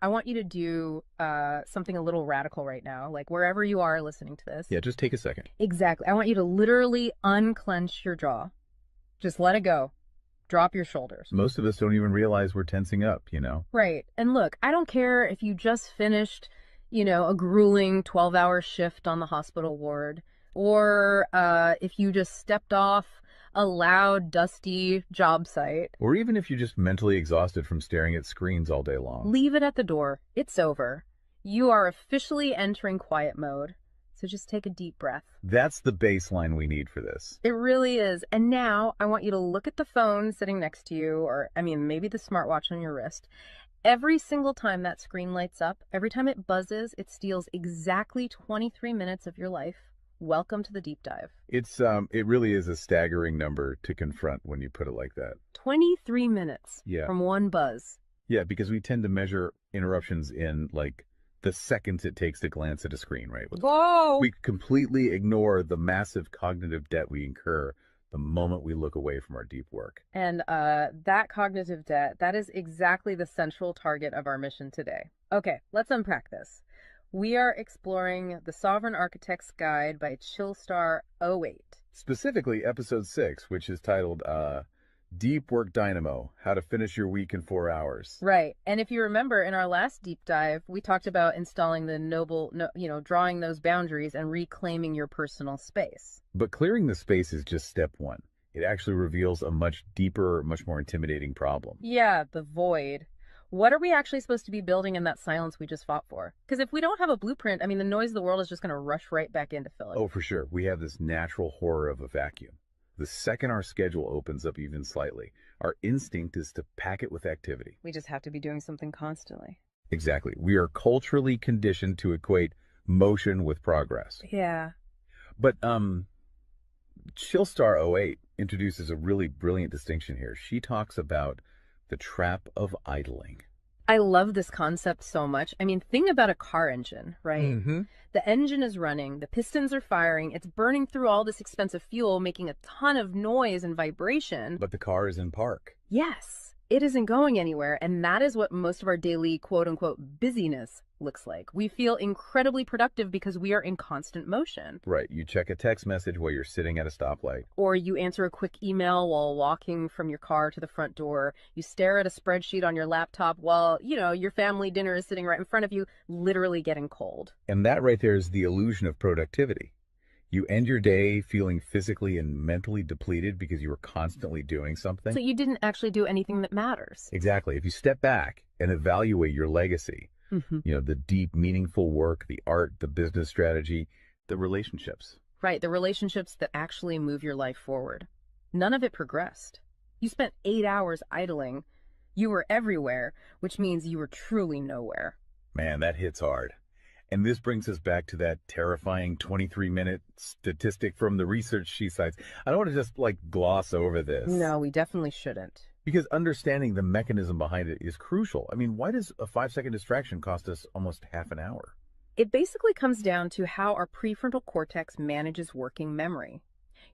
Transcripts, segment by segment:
I want you to do something a little radical right now, like wherever you are listening to this. Yeah, just take a second. Exactly. I want you to literally unclench your jaw. Just let it go. Drop your shoulders. Most of us don't even realize we're tensing up, you know? Right. And look, I don't care if you just finished, a grueling 12-hour shift on the hospital ward, or if you just stepped off a loud, dusty job site. Or even if you're just mentally exhausted from staring at screens all day long. Leave it at the door. It's over. You are officially entering quiet mode. So just take a deep breath. That's the baseline we need for this. It really is. And now I want you to look at the phone sitting next to you, or maybe the smartwatch on your wrist. Every single time that screen lights up, every time it buzzes, it steals exactly 23 minutes of your life. Welcome to the deep dive. It really is a staggering number to confront when you put it like that. 23 minutes Yeah. from one buzz. Yeah, because we tend to measure interruptions in like the seconds it takes to glance at a screen, right? Whoa! We completely ignore the massive cognitive debt we incur the moment we look away from our deep work. And that cognitive debt, that is exactly the central target of our mission today. Okay, let's unpack this. We are exploring The Sovereign Architect's Guide by Chillstar 08. Specifically, episode 6, which is titled Deep Work Dynamo, How to Finish Your Week in 4 Hours. Right. And if you remember in our last deep dive, we talked about installing drawing those boundaries and reclaiming your personal space. But clearing the space is just step one. It actually reveals a much deeper, much more intimidating problem. Yeah, the void. What are we actually supposed to be building in that silence we just fought for? Because if we don't have a blueprint, the noise of the world is just going to rush right back in to fill it. Oh, for sure. We have this natural horror of a vacuum. The second our schedule opens up even slightly, our instinct is to pack it with activity. We just have to be doing something constantly. Exactly. We are culturally conditioned to equate motion with progress. Yeah. But Chillstar 08 introduces a really brilliant distinction here. She talks about the trap of idling. I love this concept so much. Think about a car engine, right? Mm-hmm. The engine is running, the pistons are firing, it's burning through all this expensive fuel, making a ton of noise and vibration. But the car is in park. Yes, it isn't going anywhere, and that is what most of our daily quote-unquote busyness looks like. We feel incredibly productive because we are in constant motion. Right. You check a text message while you're sitting at a stoplight. Or you answer a quick email while walking from your car to the front door. You stare at a spreadsheet on your laptop while, your family dinner is sitting right in front of you, literally getting cold. And that right there is the illusion of productivity. You end your day feeling physically and mentally depleted because you were constantly doing something. So you didn't actually do anything that matters. Exactly. If you step back and evaluate your legacy, Mm-hmm. the deep, meaningful work, the art, the business strategy, the relationships. Right, the relationships that actually move your life forward. None of it progressed. You spent 8 hours idling. You were everywhere, which means you were truly nowhere. Man, that hits hard. And this brings us back to that terrifying 23-minute statistic from the research she cites. I don't want to just gloss over this. No, we definitely shouldn't. Because understanding the mechanism behind it is crucial. Why does a 5-second distraction cost us almost half an hour? It basically comes down to how our prefrontal cortex manages working memory.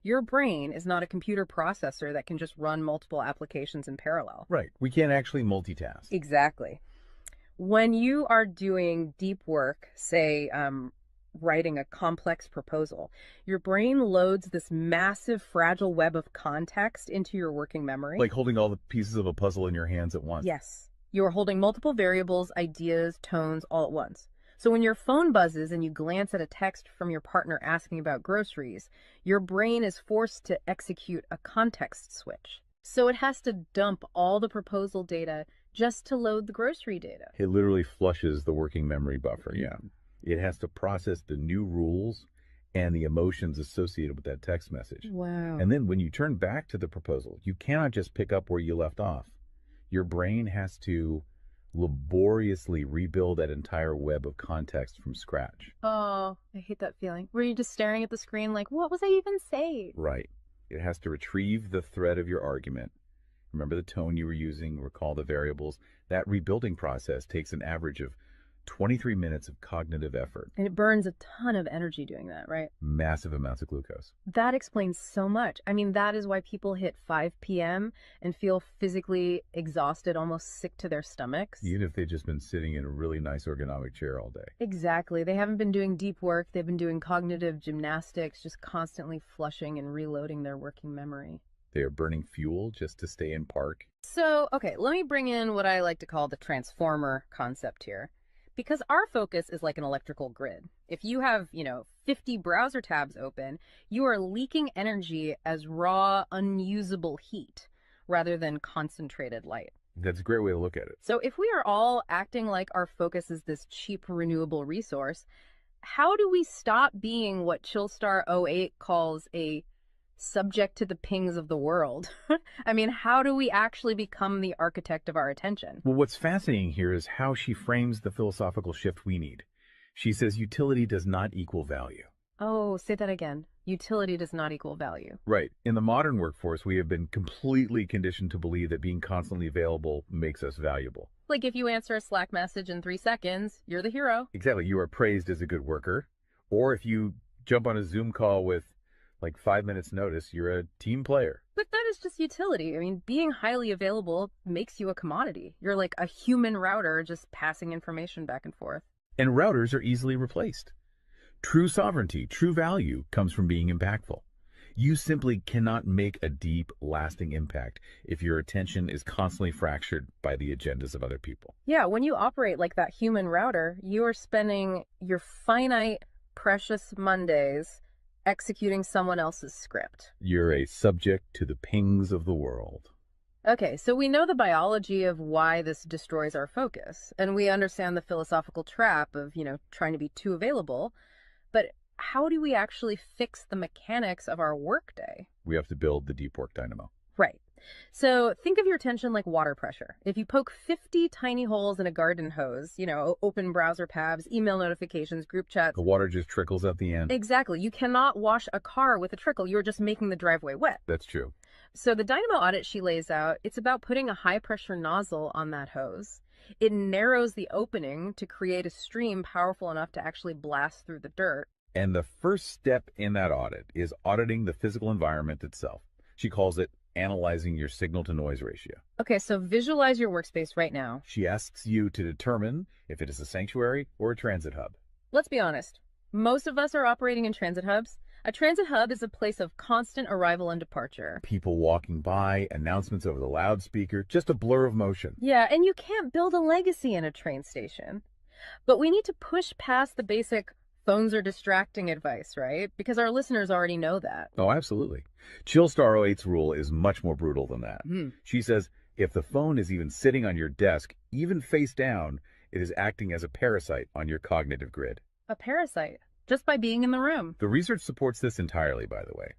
Your brain is not a computer processor that can just run multiple applications in parallel. Right. We can't actually multitask. Exactly. When you are doing deep work, say writing a complex proposal, your brain loads this massive fragile web of context into your working memory. Like holding all the pieces of a puzzle in your hands at once. Yes. You are holding multiple variables, ideas, tones all at once. So when your phone buzzes and you glance at a text from your partner asking about groceries, your brain is forced to execute a context switch. So it has to dump all the proposal data just to load the grocery data. It literally flushes the working memory buffer, yeah. It has to process the new rules and the emotions associated with that text message. Wow. And then when you turn back to the proposal, you cannot just pick up where you left off. Your brain has to laboriously rebuild that entire web of context from scratch. Oh, I hate that feeling. Were you just staring at the screen like, what was I even saying? Right. It has to retrieve the thread of your argument. Remember the tone you were using, recall the variables. That rebuilding process takes an average of 23 minutes of cognitive effort. And it burns a ton of energy doing that, right? Massive amounts of glucose. That explains so much. I mean, that is why people hit 5 p.m. and feel physically exhausted, almost sick to their stomachs. Even if they've just been sitting in a really nice ergonomic chair all day. Exactly. They haven't been doing deep work. They've been doing cognitive gymnastics, just constantly flushing and reloading their working memory. They are burning fuel just to stay in park. So, okay, let me bring in what I like to call the transformer concept here. Because our focus is like an electrical grid. If you have, 50 browser tabs open, you are leaking energy as raw, unusable heat rather than concentrated light. That's a great way to look at it. So if we are all acting like our focus is this cheap renewable resource, how do we stop being what Chillstar '08 calls a subject to the pings of the world? I mean, how do we actually become the architect of our attention? Well, what's fascinating here is how she frames the philosophical shift we need. She says utility does not equal value. Oh, say that again. Utility does not equal value. Right. In the modern workforce, we have been completely conditioned to believe that being constantly available makes us valuable. Like if you answer a Slack message in 3 seconds, you're the hero. Exactly. You are praised as a good worker. Or if you jump on a Zoom call with like 5 minutes notice, you're a team player. But that is just utility. I mean, being highly available makes you a commodity. You're like a human router just passing information back and forth. And routers are easily replaced. True sovereignty, true value comes from being impactful. You simply cannot make a deep, lasting impact if your attention is constantly fractured by the agendas of other people. Yeah, when you operate like that human router, you are spending your finite, precious Mondays executing someone else's script. You're a subject to the pings of the world. Okay, so we know the biology of why this destroys our focus, and we understand the philosophical trap of, trying to be too available, but how do we actually fix the mechanics of our workday? We have to build the deep work dynamo. Right. So think of your attention like water pressure. If you poke 50 tiny holes in a garden hose, open browser tabs, email notifications, group chats. The water just trickles at the end. Exactly. You cannot wash a car with a trickle. You're just making the driveway wet. That's true. So the Dynamo Audit she lays out, it's about putting a high pressure nozzle on that hose. It narrows the opening to create a stream powerful enough to actually blast through the dirt. And the first step in that audit is auditing the physical environment itself. She calls it analyzing your signal-to-noise ratio. Okay, so visualize your workspace right now. She asks you to determine if it is a sanctuary or a transit hub. Let's be honest. Most of us are operating in transit hubs. A transit hub is a place of constant arrival and departure. People walking by, announcements over the loudspeaker, just a blur of motion. Yeah, and you can't build a legacy in a train station. But we need to push past the basic phones are distracting advice, right? Because our listeners already know that. Oh, absolutely. Chillstar '08's rule is much more brutal than that. She says if the phone is even sitting on your desk, even face down, it is acting as a parasite on your cognitive grid. A parasite, just by being in the room. The research supports this entirely, by the way.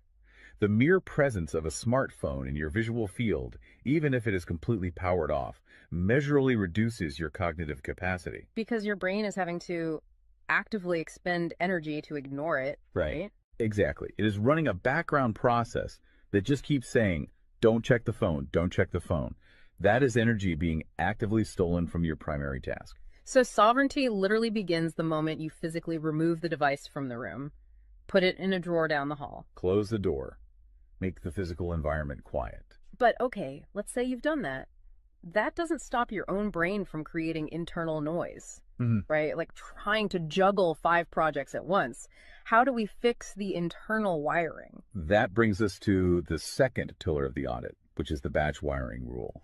The mere presence of a smartphone in your visual field, even if it is completely powered off, measurably reduces your cognitive capacity. Because your brain is having to actively expend energy to ignore it, right? Exactly. It is running a background process that just keeps saying, don't check the phone, don't check the phone. That is energy being actively stolen from your primary task. So sovereignty literally begins the moment you physically remove the device from the room, put it in a drawer down the hall. Close the door. Make the physical environment quiet. But okay, let's say you've done that. That doesn't stop your own brain from creating internal noise, right? Like trying to juggle 5 projects at once. How do we fix the internal wiring? That brings us to the second pillar of the audit, which is the batch wiring rule.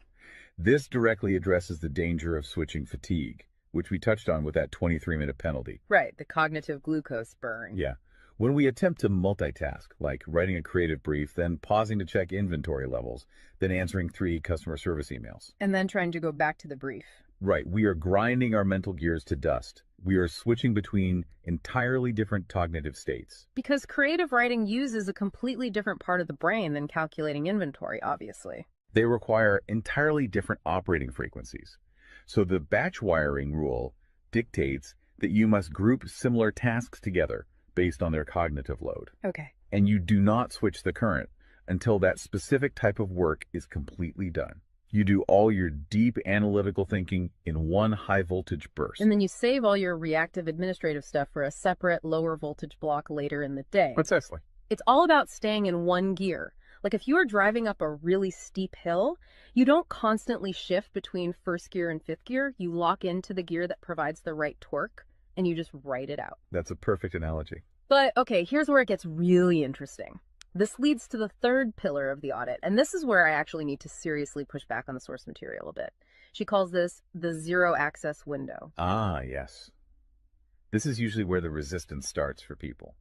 This directly addresses the danger of switching fatigue, which we touched on with that 23-minute penalty. Right, the cognitive glucose burn. Yeah. When we attempt to multitask, like writing a creative brief, then pausing to check inventory levels, then answering 3 customer service emails. And then trying to go back to the brief. Right. We are grinding our mental gears to dust. We are switching between entirely different cognitive states. Because creative writing uses a completely different part of the brain than calculating inventory, obviously. They require entirely different operating frequencies. So the batch wiring rule dictates that you must group similar tasks together based on their cognitive load. Okay. And you do not switch the current until that specific type of work is completely done. You do all your deep analytical thinking in one high voltage And burst. then you save all your reactive administrative stuff for a separate lower voltage block later in the day. Precisely. It's all about staying in one gear. Like if you are driving up a really steep hill, you don't constantly shift between first gear and fifth gear. You lock into the gear that provides the right torque and you just ride it out. That's a perfect analogy. But okay, here's where it gets really interesting. This leads to the third pillar of the audit, and this is where I actually need to seriously push back on the source material a bit. She calls this the zero access window. Ah, yes. This is usually where the resistance starts for people.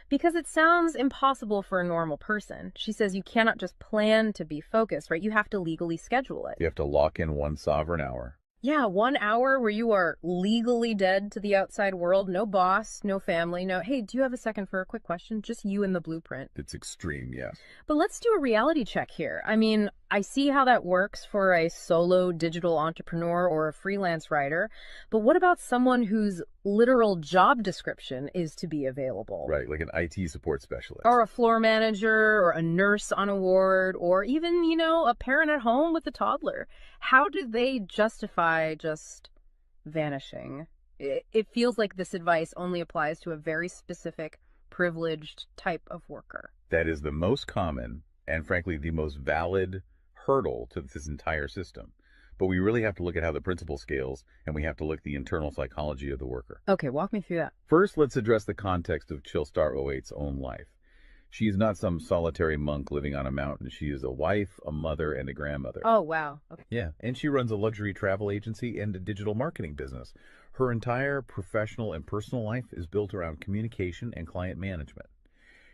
Because it sounds impossible for a normal person. She says you cannot just plan to be focused, right? You have to legally schedule it. You have to lock in one sovereign hour. Yeah, 1 hour where you are legally dead to the outside world. No boss, no family, no, hey, do you have a second for a quick question? Just you and the blueprint. It's extreme, yes. But let's do a reality check here. I mean, I see how that works for a solo digital entrepreneur or a freelance writer. But what about someone whose literal job description is to be available? Right, like an IT support specialist. Or a floor manager or a nurse on a ward or even, a parent at home with a toddler. How do they justify just vanishing? It feels like this advice only applies to a very specific, privileged type of worker. That is the most common and, frankly, the most valid hurdle to this entire system. But we really have to look at how the principle scales, and we have to look at the internal psychology of the worker. Okay, walk me through that. First, let's address the context of Chillstar '08's own life. She is not some solitary monk living on a mountain. She is a wife, a mother, and a grandmother. Oh, wow. Okay. Yeah, and she runs a luxury travel agency and a digital marketing business. Her entire professional and personal life is built around communication and client management.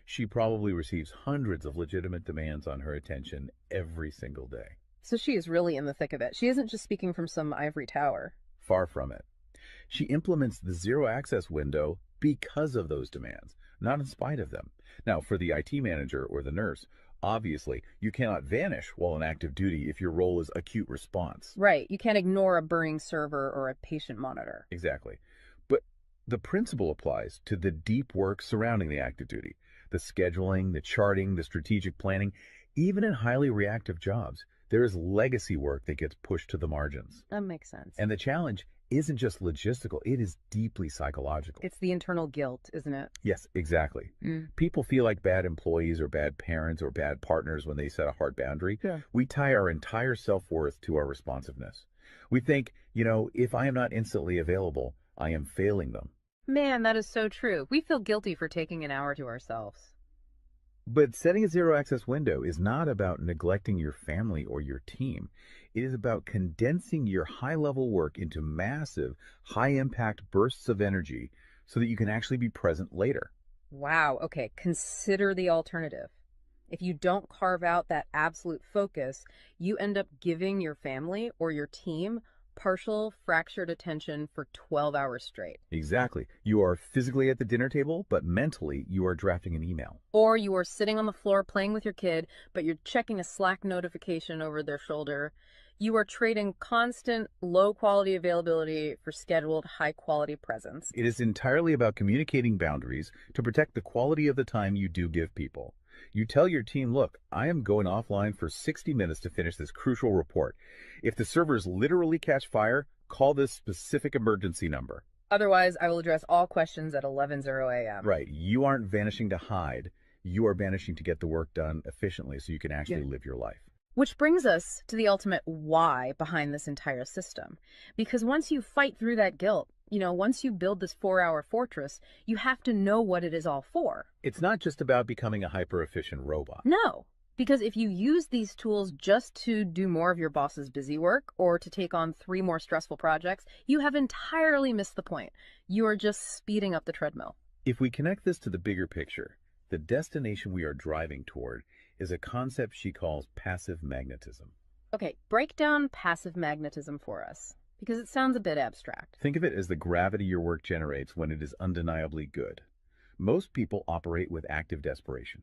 She probably receives hundreds of legitimate demands on her attention every single day. So she is really in the thick of it. She isn't just speaking from some ivory tower. Far from it. She implements the zero access window because of those demands, not in spite of them. Now, for the IT manager or the nurse, obviously, you cannot vanish while on active duty if your role is acute response. Right. You can't ignore a burning server or a patient monitor. Exactly. But the principle applies to the deep work surrounding the active duty, the scheduling, the charting, the strategic planning. Even in highly reactive jobs, there is legacy work that gets pushed to the margins. That makes sense. And the challenge isn't just logistical, it is deeply psychological. It's the internal guilt, isn't it? Yes, exactly. People feel like bad employees or bad parents or bad partners when they set a hard boundary. Yeah. We tie our entire self-worth to our responsiveness. We think, if I am not instantly available, I am failing them. Man, that is so true. We feel guilty for taking an hour to ourselves. But setting a zero access window is not about neglecting your family or your team. It is about condensing your high level work into massive, high impact bursts of energy so that you can actually be present later. Wow. Okay. Consider the alternative. If you don't carve out that absolute focus, you end up giving your family or your team partial fractured attention for 12 hours straight. Exactly. You are physically at the dinner table, but mentally you are drafting an email. Or you are sitting on the floor playing with your kid, but you're checking a Slack notification over their shoulder. You are trading constant low quality availability for scheduled high quality presence. It is entirely about communicating boundaries to protect the quality of the time you do give people. You tell your team, look, I am going offline for 60 minutes to finish this crucial report. If the servers literally catch fire, call this specific emergency number. Otherwise, I will address all questions at 11:00 a.m. Right. You aren't vanishing to hide. You are vanishing to get the work done efficiently so you can actually live your life. Which brings us to the ultimate why behind this entire system. Because once you fight through that guilt, once you build this 4-hour fortress, you have to know what it is all for. It's not just about becoming a hyper-efficient robot. No, because if you use these tools just to do more of your boss's busy work or to take on 3 more stressful projects, you have entirely missed the point. You are just speeding up the treadmill. If we connect this to the bigger picture, the destination we are driving toward is a concept she calls passive magnetism. Okay, break down passive magnetism for us, because it sounds a bit abstract. Think of it as the gravity your work generates when it is undeniably good. Most people operate with active desperation.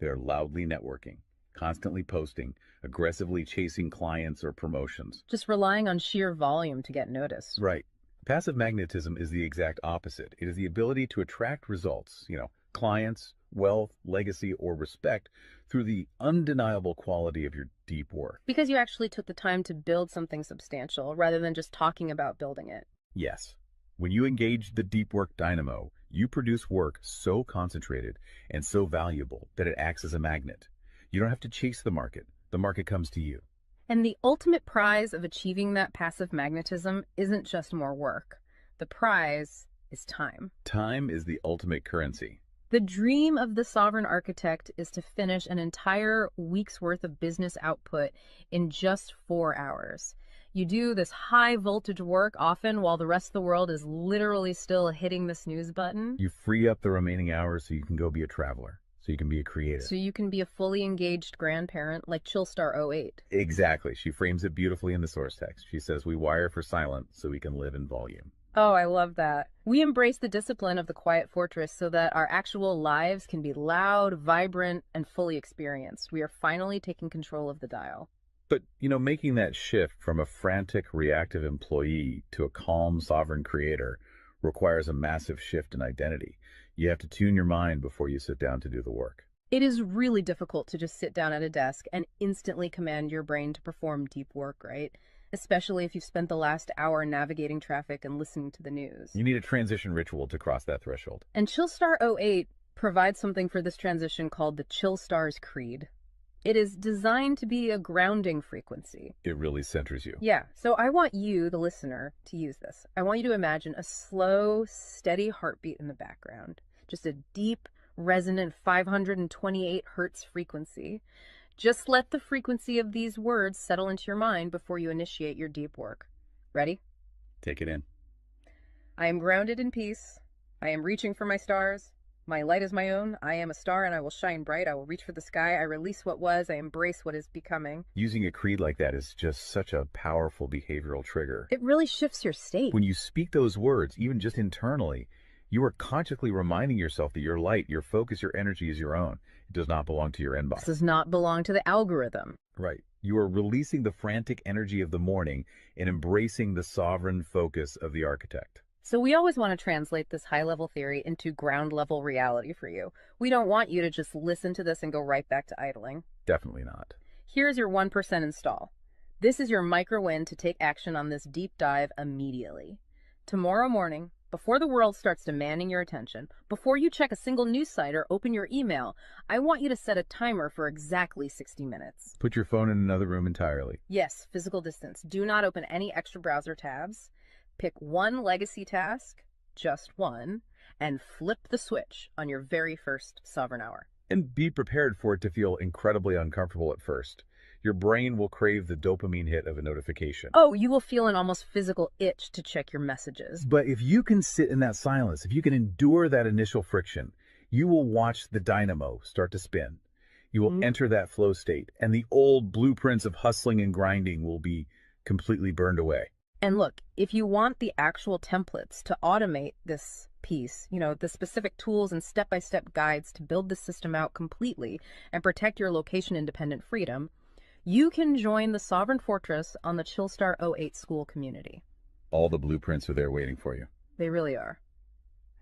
They're loudly networking, constantly posting, aggressively chasing clients or promotions. Just relying on sheer volume to get noticed. Right. Passive magnetism is the exact opposite. It is the ability to attract results, clients, wealth, legacy, or respect through the undeniable quality of your deep work. Because you actually took the time to build something substantial rather than just talking about building it. Yes, when you engage the deep work dynamo, you produce work so concentrated and so valuable that it acts as a magnet. You don't have to chase the market comes to you. And the ultimate prize of achieving that passive magnetism isn't just more work. The prize is time. Time is the ultimate currency. The dream of the sovereign architect is to finish an entire week's worth of business output in just 4 hours. You do this high voltage work often while the rest of the world is literally still hitting the snooze button. You free up the remaining hours so you can go be a traveler, so you can be a creative. So you can be a fully engaged grandparent like Chillstar 08. Exactly. She frames it beautifully in the source text. She says, we wire for silent so we can live in volume. Oh, I love that. We embrace the discipline of the quiet fortress so that our actual lives can be loud, vibrant, and fully experienced. We are finally taking control of the dial. But, making that shift from a frantic, reactive employee to a calm, sovereign creator requires a massive shift in identity. You have to tune your mind before you sit down to do the work. It is really difficult to just sit down at a desk and instantly command your brain to perform deep work, right? Especially if you've spent the last hour navigating traffic and listening to the news. You need a transition ritual to cross that threshold. And Chillstar 08 provides something for this transition called the Chillstar's Creed. It is designed to be a grounding frequency. It really centers you. Yeah, so I want you, the listener, to use this. I want you to imagine a slow, steady heartbeat in the background. Just a deep, resonant 528 hertz frequency. Just let the frequency of these words settle into your mind before you initiate your deep work. Ready? Take it in. I am grounded in peace. I am reaching for my stars. My light is my own. I am a star and I will shine bright. I will reach for the sky. I release what was. I embrace what is becoming. Using a creed like that is just such a powerful behavioral trigger. It really shifts your state. When you speak those words, even just internally, you are consciously reminding yourself that your light, your focus, your energy is your own. It does not belong to your inbox. This does not belong to the algorithm. Right. You are releasing the frantic energy of the morning and embracing the sovereign focus of the architect. So we always want to translate this high-level theory into ground-level reality for you. We don't want you to just listen to this and go right back to idling. Definitely not. Here's your 1% install. This is your micro-win to take action on this deep dive immediately. Tomorrow morning, before the world starts demanding your attention, before you check a single news site or open your email, I want you to set a timer for exactly 60 minutes. Put your phone in another room entirely. Yes, physical distance. Do not open any extra browser tabs. Pick one legacy task, just one, and flip the switch on your very first sovereign hour. And be prepared for it to feel incredibly uncomfortable at first. Your brain will crave the dopamine hit of a notification. Oh, you will feel an almost physical itch to check your messages. But if you can sit in that silence, if you can endure that initial friction, you will watch the dynamo start to spin. You will enter that flow state, and the old blueprints of hustling and grinding will be completely burned away. And look, if you want the actual templates to automate this piece, the specific tools and step-by-step guides to build the system out completely and protect your location-independent freedom, you can join the Sovereign Fortress on the Chillstar 08 school community. All the blueprints are there waiting for you. They really are.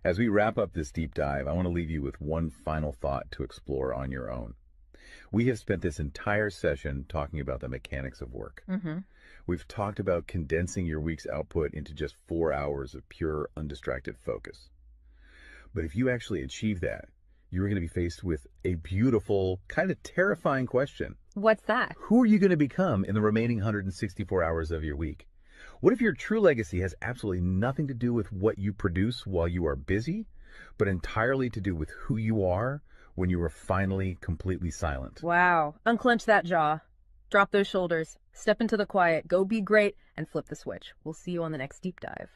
As we wrap up this deep dive, I want to leave you with one final thought to explore on your own. We have spent this entire session talking about the mechanics of work. We've talked about condensing your week's output into just 4 hours of pure, undistracted focus. But if you actually achieve that, you're going to be faced with a beautiful, kind of terrifying question. What's that? Who are you going to become in the remaining 164 hours of your week? What if your true legacy has absolutely nothing to do with what you produce while you are busy, but entirely to do with who you are when you are finally completely silent? Wow. Unclench that jaw. Drop those shoulders. Step into the quiet. Go be great and flip the switch. We'll see you on the next deep dive.